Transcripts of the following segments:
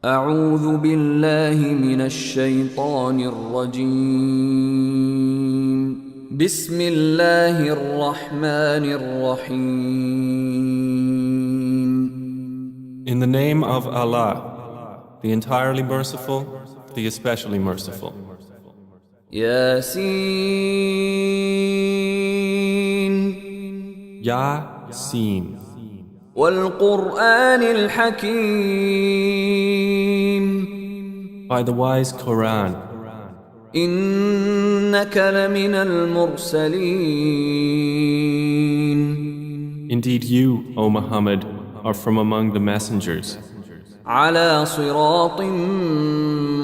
أعوذ بالله من الشيطان الرجيم. بسم الله الرحمن الرحيم. In the name of Allah, the entirely merciful, the especially merciful. ياسين Yasin, والقرآن الحكيم. by the wise Quran, إنك لمن المرسلين. indeed you, O Muhammad, are from among the messengers, على صراط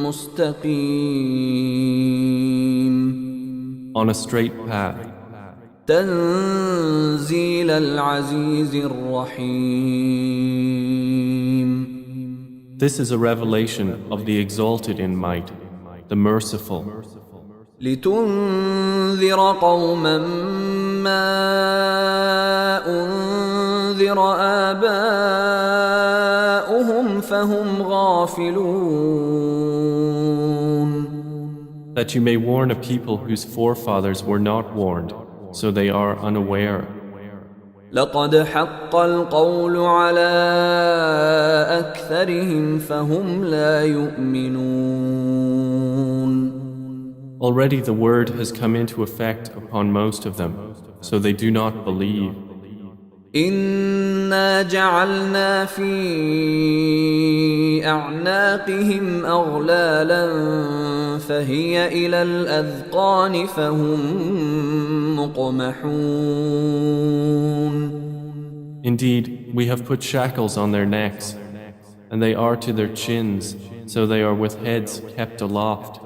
مستقيم. on a straight path, تنزيل العزيز الرحيم. This is a revelation of the exalted in might, the merciful, لتنذر قوما ما أنذر آباؤهم فهم غافلون. that you may warn a people whose forefathers were not warned, so they are unaware. لقد حق القول على أكثرهم فهم لا يؤمنون. Already the word has come into effect upon most of them, so they do not believe. إنا جعلنا في أعناقهم أغلالا فهي إلى الأذقان فهم مقمحون. Indeed, we have put shackles on their necks, and they are to their chins, so they are with heads kept aloft.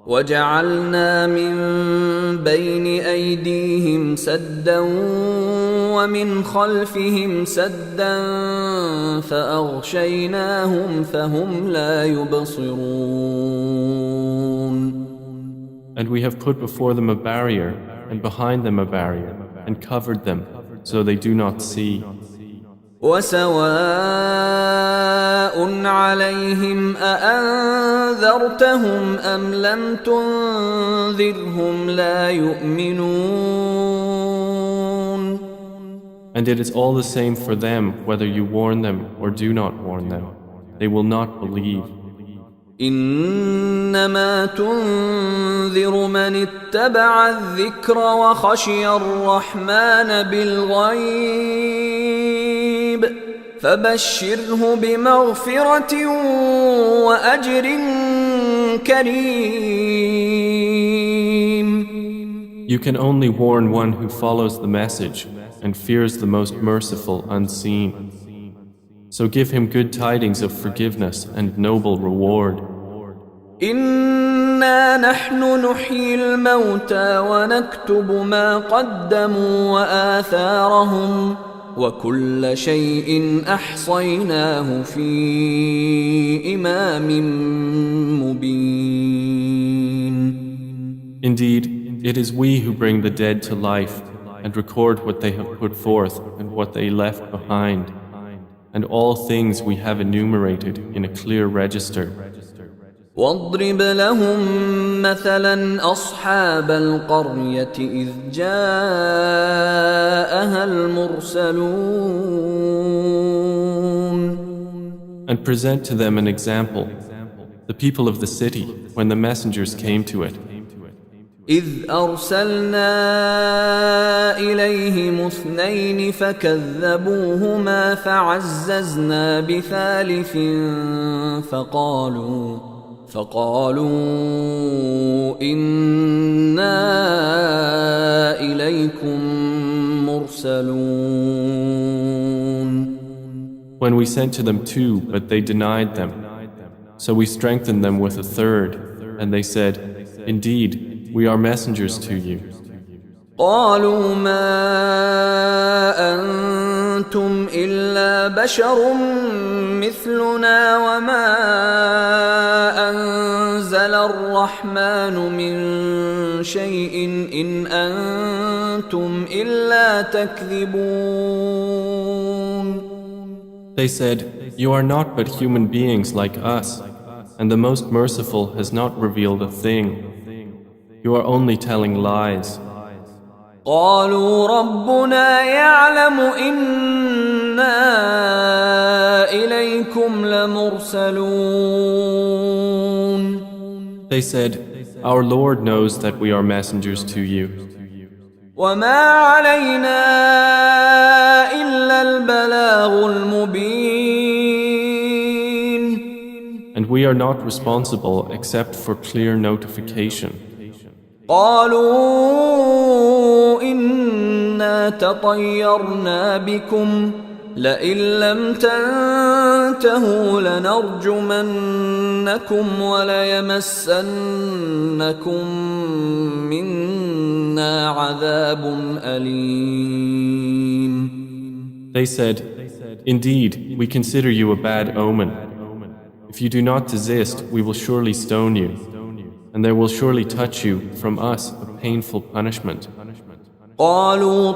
وجعلنا من بين أيديهم سدا ومن خلفهم سدا فأغشيناهم فهم لا يبصرون. And we have put before them a barrier, and behind them a barrier, and covered them, so they do not see. وسواء عليهم أأنذرتهم أم لم تنذرهم لا يؤمنون. And it is all the same for them whether you warn them or do not warn them. They will not believe. إنما تنذر من اتبع الذكر وخشي الرحمن بالغيب فبشره بمغفرة وأجر كريم. You can only warn one who follows the message and fears the most merciful unseen. So give him good tidings of forgiveness and noble reward. إنا نحن نحيي الموتى ونكتب ما قدموا وآثارهم وكل شيء أحصيناه في إمام مبين. Indeed, it is we who bring the dead to life and record what they have put forth and what they left behind. And all things we have enumerated in a clear register. واضرب لهم مثلا أصحاب القرية إذ جاءها المرسلون. And present to them an example, the people of the city, when the messengers came to it. إذ أرسلنا إليهم اثنين فكذبوهما فعززنا بثالث فقالوا إنا إليكم مرسلون. When we sent to them two, but they denied them. So we strengthened them with a third, and they said, Indeed, we are messengers to you. قالوا ما أنتم إلا بشر مثلنا وما أنزل الرحمن من شيء إن أنتم إلا تكذبون. They said, "You are not but human beings like us, and the Most Merciful has not revealed a thing. You are only telling lies." قالوا ربنا يعلم إنا إليكم لمرسلون. They said, "Our Lord knows that we are messengers to you. وما علينا إلا البلاغ المبين. And we are not responsible except for clear notification." قالوا إنا تطيرنا بكم لئن لم تنتهوا لنرجمنكم وليمسنكم منا عذاب أليم. They said, "Indeed, we consider you a bad omen. If you do not desist, we will surely stone you, and there will surely touch you from us a painful punishment." قالوا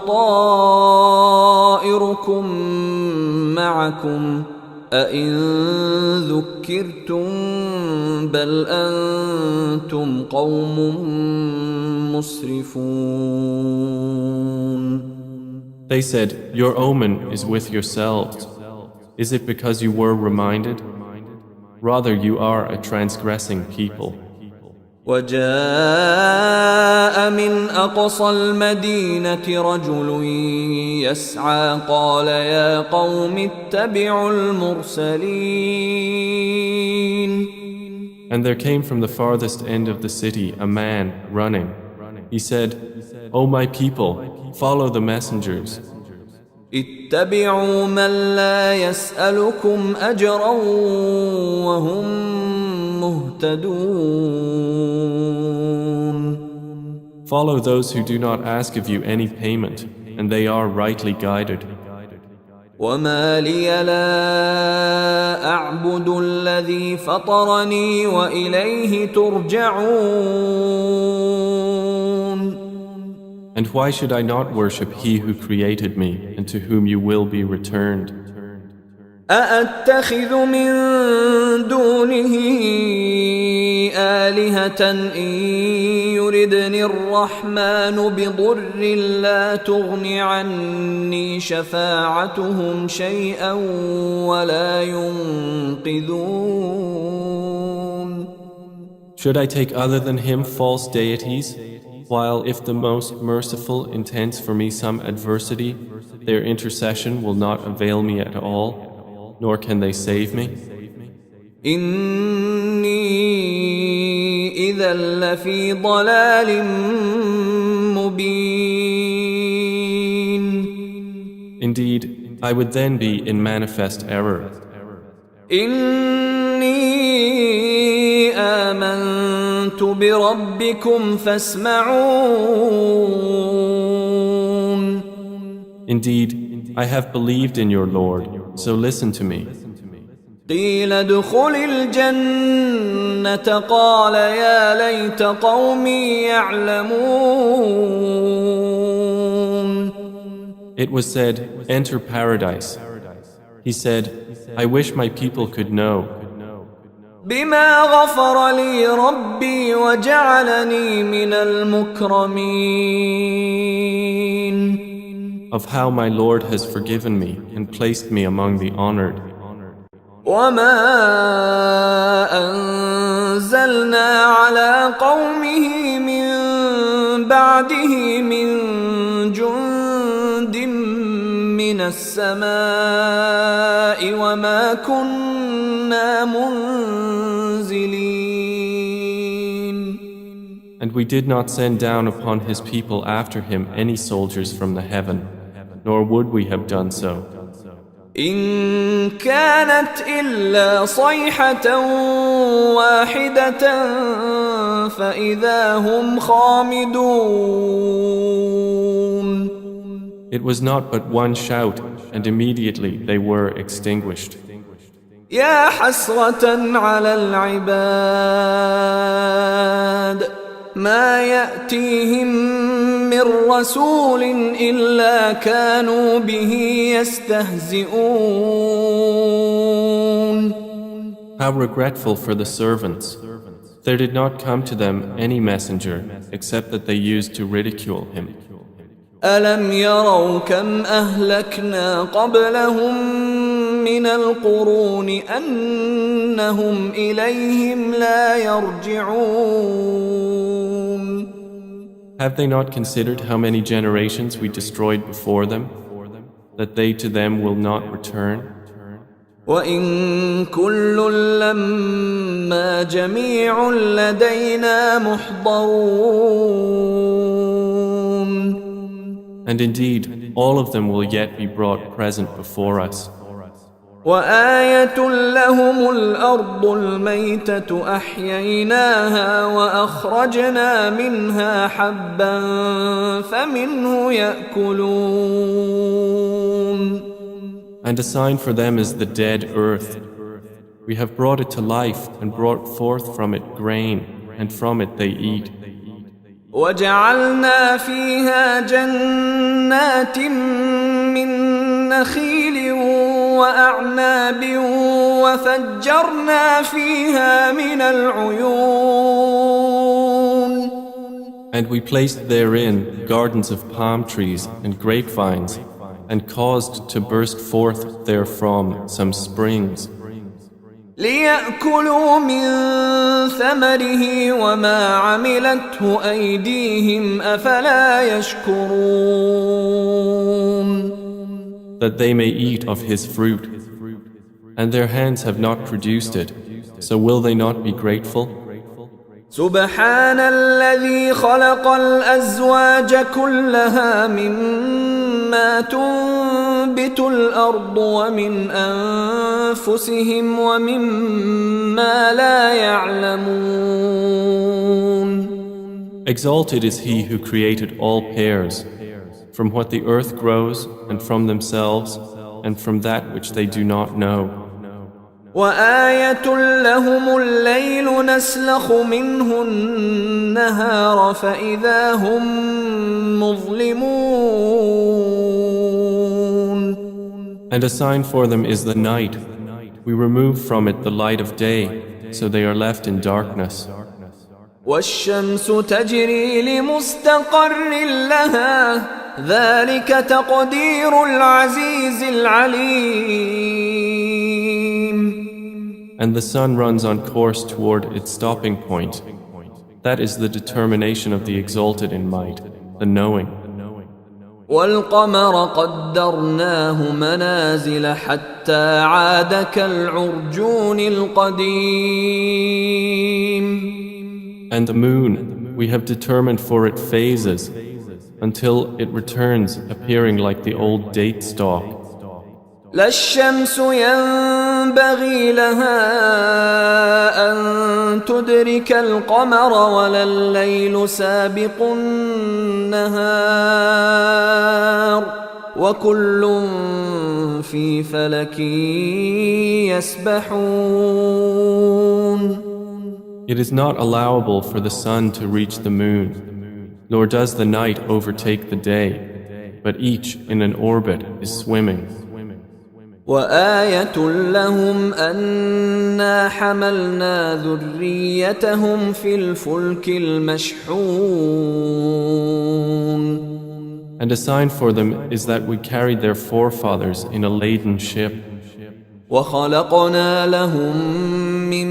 طائركم معكم أئن ذكرتم بل أنتم قوم مسرفون. They said, "Your omen is with yourselves. Is it because you were reminded? Rather, you are a transgressing people." وجاء من أقصى المدينة رجل يسعى قال يا قوم اتبعوا المرسلين. And there came from the farthest end of the city a man running. He said, "O my people, follow the messengers. اتبعوا من لا يسألكم أجرا وهم مهتدون. Follow those who do not ask of you any payment, and they are rightly guided." وما لي لا أعبد الذي فطرني وإليه ترجعون. And why should I not worship He who created me and to whom you will be returned? أأتخذ من دونه آلهة إن يردني الرحمن بضر لا تغن عني شفاعتهم شيئا ولا ينقذون. Should I take other than Him false deities, while if the Most Merciful intends for me some adversity, their intercession will not avail me at all, nor can they save me? إني إذا لفي ضلال مبين. Indeed, I would then be in manifest error. إني آمنت بربكم فاسمعون. Indeed, I have believed in your Lord, so listen to me. قيل ادخل الجنة قال يا ليت قومي يعلمون. It was said, "Enter paradise." He said, "I wish my people could know." بما غفر لي ربي وجعلني من المكرمين. Of how my Lord has forgiven me and placed me among the honored. وما أنزلنا على قومه من بعده من جند من السماء وما كنا منزلين. And we did not send down upon his people after him any soldiers from the heaven, nor would we have done so. إن كانت إلا صيحة واحدة فإذا هم خامدون. It was not but one shout, and immediately they were extinguished. يا حسرة على العباد ما يأتيهم من رسول إلا كانوا به يستهزئون. How regretful for the servants. There did not come to them any messenger except that they used to ridicule him. ألم يروا كم أهلكنا قبلهم من القرون أنهم إليهم لا يرجعون. Have they not considered how many generations we destroyed before them, that they to them will not return? وإن كل لما جميع لدينا محضرون. And indeed, all of them will yet be brought present before us. وآية لهم الأرض الميتة أحييناها وأخرجنا منها حبا فمنه يأكلون. And a sign for them is the dead earth. We have brought it to life and brought forth from it grain, and from it they eat. وجعلنا فيها جنات من نخيل وأعناب وفجرنا فيها من العيون. And we placed therein gardens of palm trees and grapevines, and caused to burst forth therefrom some springs. ليأكلوا من ثمره وما عملته أيديهم أفلا يشكرون. That they may eat of his fruit, and their hands have not produced it, so will they not be grateful? سبحان الذي خلق الأزواج كلها مما تنبت الأرض ومن أنفسهم ومما لا يعلمون. Exalted is he who created all pairs, from what the earth grows and from themselves and from that which they do not know. وآية لهم الليل نسلخ منه النهار فإذا هم مظلمون. And a sign for them is the night. We remove from it the light of day, so they are left in darkness. والشمس تجري لمستقر لها ذلك تقدير العزيز العليم. And the sun runs on course toward its stopping point. That is the determination of the exalted in might, the knowing. والقمر قدرناه منازل حتى عاد كالعرجون القديم. And the moon, we have determined for it phases, until it returns appearing like the old date stalk. لا الشمس ينبغي لها أن تدرك القمر ولا الليل سابق النهار وكل في فلك يسبحون. It is not allowable for the sun to reach the moon, nor does the night overtake the day, but each in an orbit is swimming. وآية لهم أنا حملنا ذريتهم في الفلك المشحون. And a sign for them is that we carried their forefathers in a laden ship. وخلقنا لهم من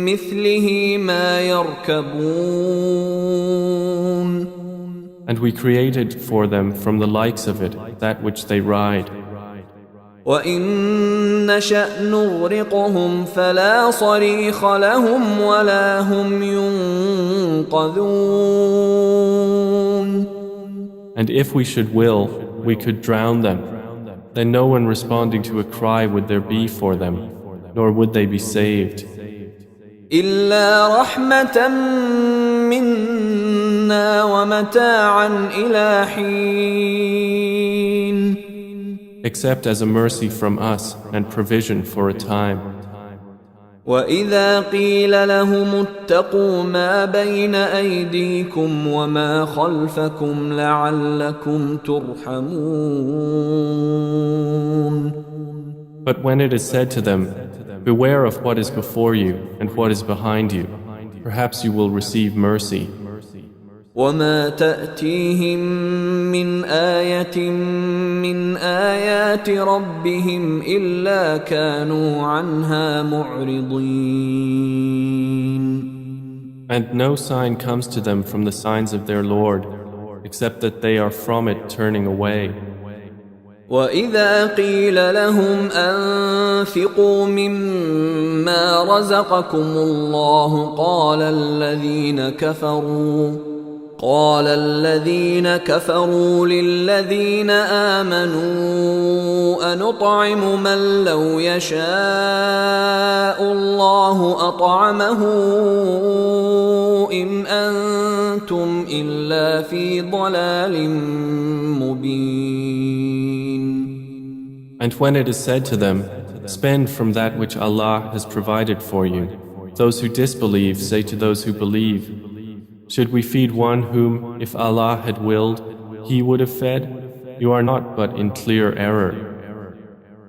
مثله ما يركبون. And we created for them from the likes of it that which they ride. وإن نشأ نغرقهم فلا صريخ لهم ولا هم ينقذون. And if we should will, we could drown them. Then no one responding to a cry would there be for them, nor would they be saved. إلا رحمة منا ومتاعا إلى حين. Except as a mercy from us and provision for a time. وإذا قيل لهم اتقوا ما بين أيديكم وما خلفكم لعلكم ترحمون. But when it is said to them, beware of what is before you and what is behind you, perhaps you will receive mercy. وما تأتيهم من آية من آيات ربهم إلا كانوا عنها معرضين. And no sign comes to them from the signs of their Lord, except that they are from it turning away. وإذا قيل لهم أنفقوا مما رزقكم الله قال الذين كفروا للذين آمنوا أنطعم من لو يشاء الله أطعمه إن أنتم إلا في ضلال مبين. And when it is said to them, spend from that which Allah has provided for you, those who disbelieve say to those who believe, should we feed one whom, if Allah had willed, He would have fed? You are not but in clear error.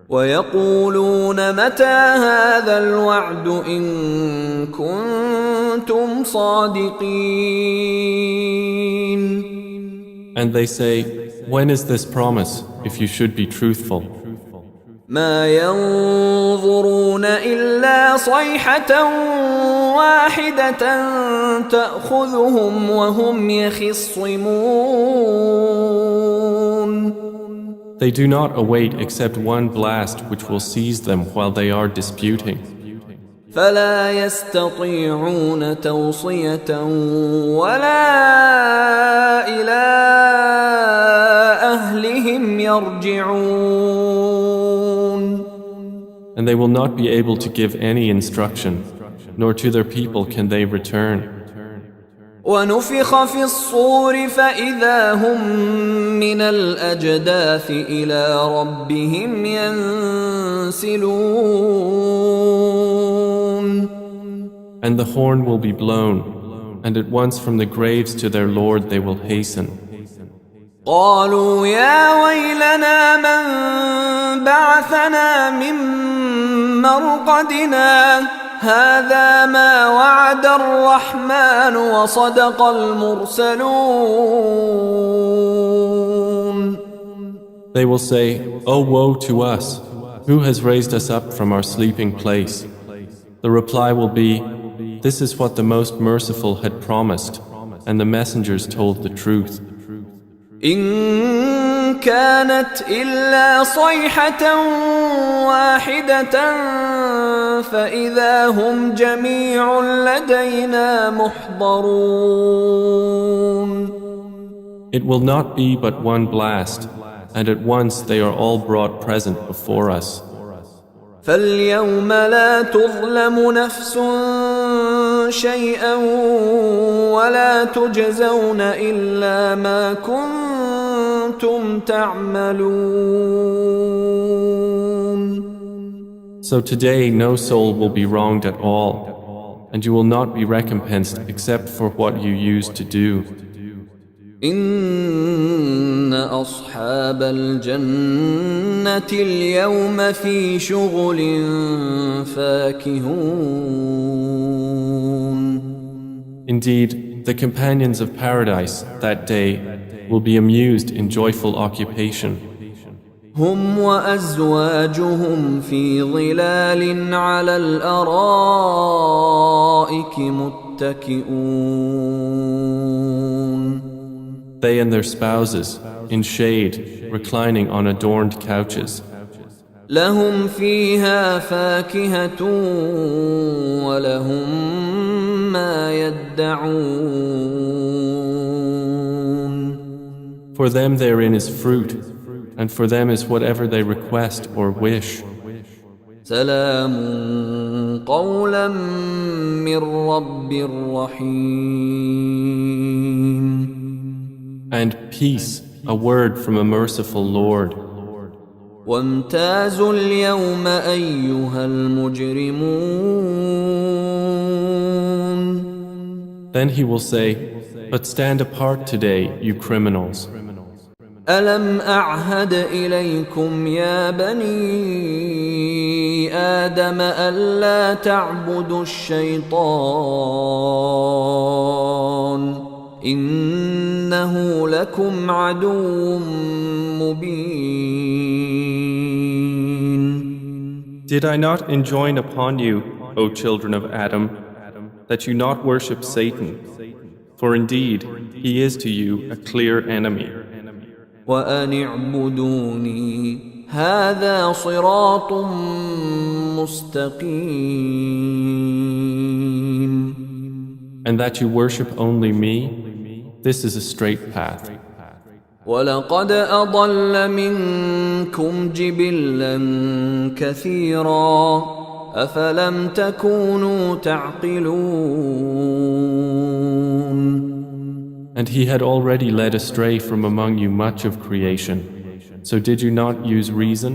وَيَقُولُونَ مَتَى هَذَا الْوَعْدُ إِن كُنتُمْ صَادِقِينَ. And they say, when is this promise, if you should be truthful? ما ينظرون إلا صيحة واحدة تأخذهم وهم يخصمون. They do not await except one blast which will seize them while they are disputing. فلا يستطيعون توصية ولا إلى أهلهم يرجعون. And they will not be able to give any instruction, nor to their people can they return. ونفخ في الصور فإذا هم من الأجداث إلى ربهم ينسلون. And the horn will be blown, and at once from the graves to their Lord they will hasten. قالوا يا ويلنا من بعثنا من مرقدنا هذا ما وعد الرحمن وصدق المرسلون. They will say, "Oh woe to us! Who has raised us up from our sleeping place?" The reply will be, "This is what the Most Merciful had promised, and the messengers told the truth." إن كانت إلا صيحة واحدة فإذا هم جميع لدينا محضرون. It will not be but one blast, and at once they are all brought present before us. فاليوم لا تظلم نفس شيئا ولا تجزون إلا ما كنتم تعملون. So today no soul will be wronged at all, and you will not be recompensed except for what you used to do. إن أصحاب الجنة اليوم في شغل فاكهون. Indeed, the companions of paradise that day will be amused in joyful occupation. هم وأزواجهم في ظلال على الأرائك متكئون. They and their spouses, in shade, reclining on adorned couches. لهم فيها فاكهة ولهم ما يدعون. For them therein is fruit, and for them is whatever they request or wish. سلام قولا من رب رحيم. And peace, a word from a merciful Lord. وامتازوا اليوم أيها المجرمون. Then he will say, but stand apart today, you criminals. ألم أعهد إليكم يا بني آدم ألا تعبدوا الشيطان إنه لكم عدو مبين. Did I not enjoin upon you, O children of Adam, that you not worship Satan? For indeed, he is to you a clear enemy. وأن اعبدوني هذا صراط مستقيم. And that you worship only me, this is a straight path. ولقد أضل منكم جبلا كثيرا أفلم تكونوا تعقلون. And he had already led astray from among you much of creation. So did you not use reason?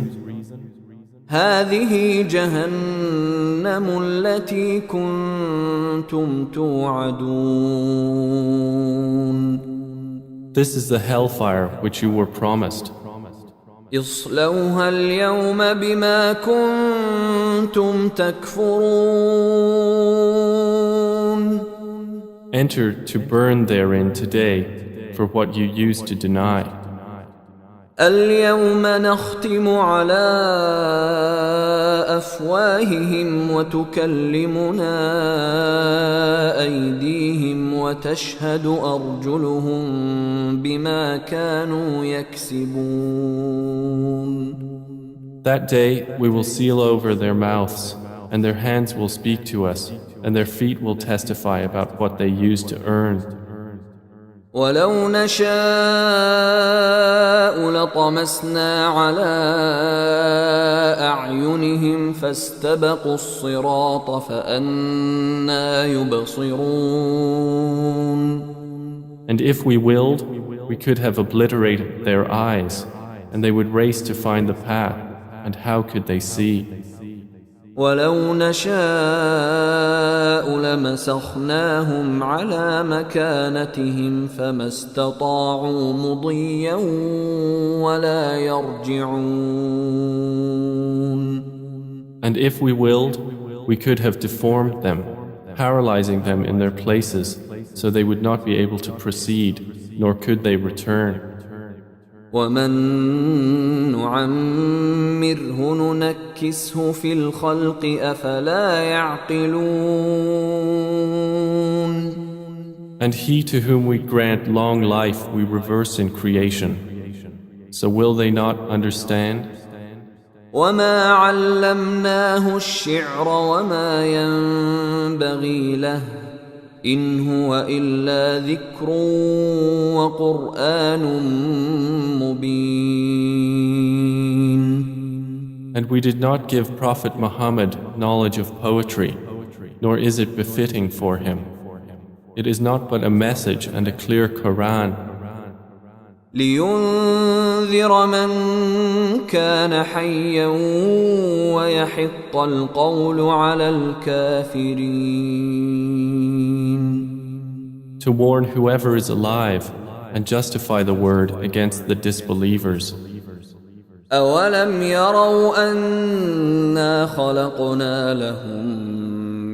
هذه جهنم التي كنتم توعدون. This is the hellfire which you were promised. اصلوها اليوم بما كنتم تكفرون. Enter to burn therein today for what you used to deny. اليوم نختم على أفواههم وتكلمنا أيديهم وتشهد أرجلهم بما كانوا يكسبون. That day we will seal over their mouths, and their hands will speak to us, and their feet will testify about what they used to earn. ولو نشاء لطمسنا على أعينهم فاستبقوا الصراط فأنى يبصرون. And if we willed, we could have obliterated their eyes, and they would race to find the path, and how could they see? ولو نشاء لمسخناهم على مكانتهم فما استطاعوا مضيا ولا يرجعون. And if we willed, we could have deformed them, paralyzing them in their places, so they would not be able to proceed, nor could they return. ومن نعمره ننكسه في الخلق أفلا يعقلون. And he to whom we grant long life we reverse in creation. So will they not understand? وما علمناه الشعر وما ينبغي له إن هو إلا ذكر وقرآن مبين. And we did not give Prophet Muhammad knowledge of poetry, nor is it befitting for him. It is not but a message and a clear Quran. لينذر من كان حيا ويحق القول على الكافرين. To warn whoever is alive and justify the word against the disbelievers. أولم يروا أنا خلقنا لهم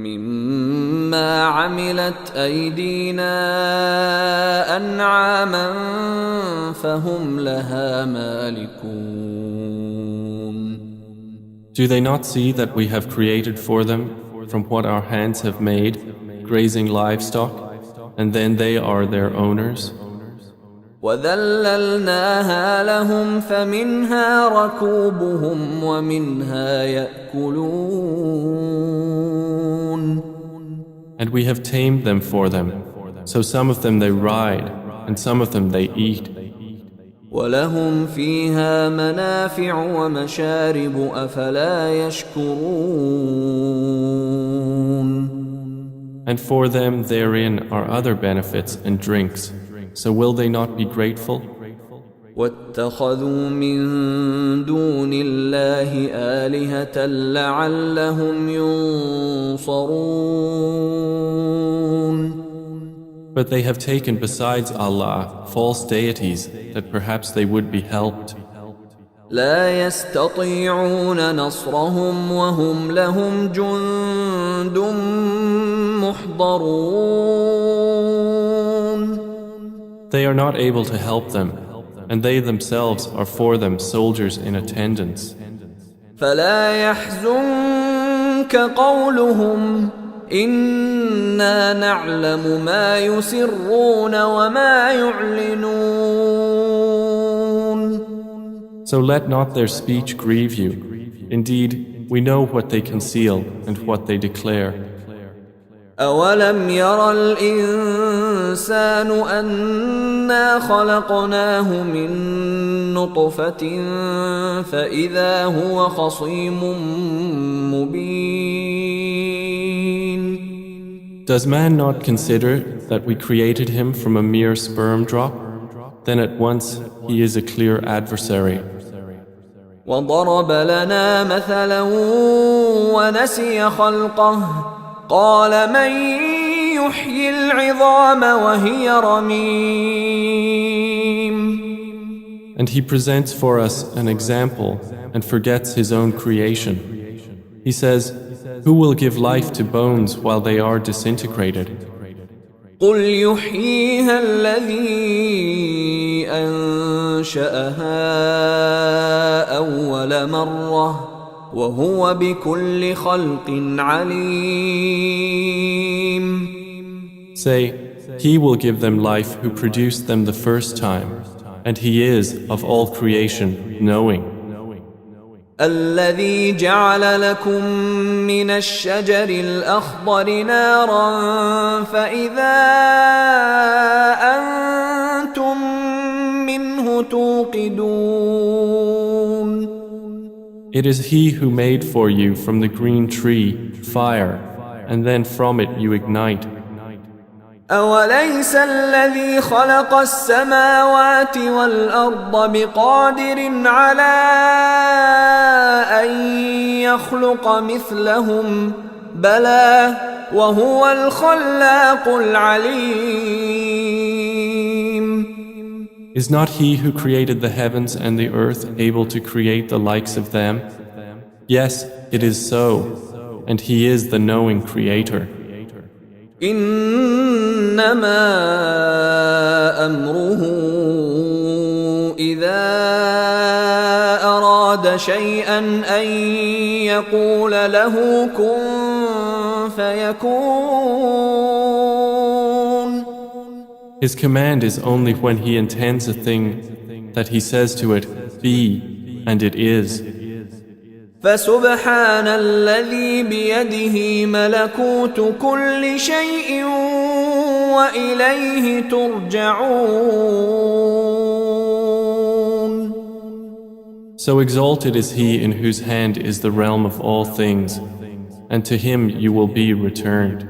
مما عملت أيدينا أنعاما فهم لها مالكون. Do they not see that we have created for them from what our hands have made grazing livestock, and then they are their owners? وذللناها لهم فمنها ركوبهم ومنها يأكلون. And we have tamed them for them, so some of them they ride, and some of them they eat. ولهم فيها منافع ومشارب أفلا يشكرون. And for them therein are other benefits and drinks. So will they not be grateful? واتخذوا من دون الله آلهة لعلهم ينصرون. But they have taken besides Allah false deities that perhaps they would be helped. لا يستطيعون نصرهم وهم لهم جند محضرون. They are not able to help them, and they themselves are for them soldiers in attendance. فلا يحزنك قولهم إنا نعلم ما يسرون وما يعلنون. So let not their speech grieve you. Indeed, we know what they conceal and what they declare. أولم ير الإنسان أنا خلقناه من نطفة فإذا هو خصيم مبين. Does man not consider that we created him from a mere sperm drop? Then at once he is a clear adversary. وضرب لنا مثلا ونسي خلقه قال من يحيي العظام وهي رميم. And he presents for us an example and forgets his own creation. He says, who will give life to bones while they are disintegrated? قل يحييها الذي أنشأها أول مرة وهو بكل خلق عليم. Say, he will give them life who produced them the first time, and he is of all creation knowing. الذي جعل لكم من الشجر الأخضر نارا فإذا أنتم منه توقدون. It is he who made for you from the green tree fire, and then from it you ignite. أوليس الذي خلق السماوات والأرض بقادر على أن يخلق مثلهم بلى وهو الخلاق العليم. Is not he who created the heavens and the earth able to create the likes of them? Yes, it is so, and he is the knowing creator. إنما أمره إذا أراد شيئا أن يقول له كن فيكون. His command is only when he intends a thing that he says to it, be, and it is. فسبحان الذي بيده ملكوت كل شيء وإليه ترجعون. So exalted is he in whose hand is the realm of all things, and to him you will be returned.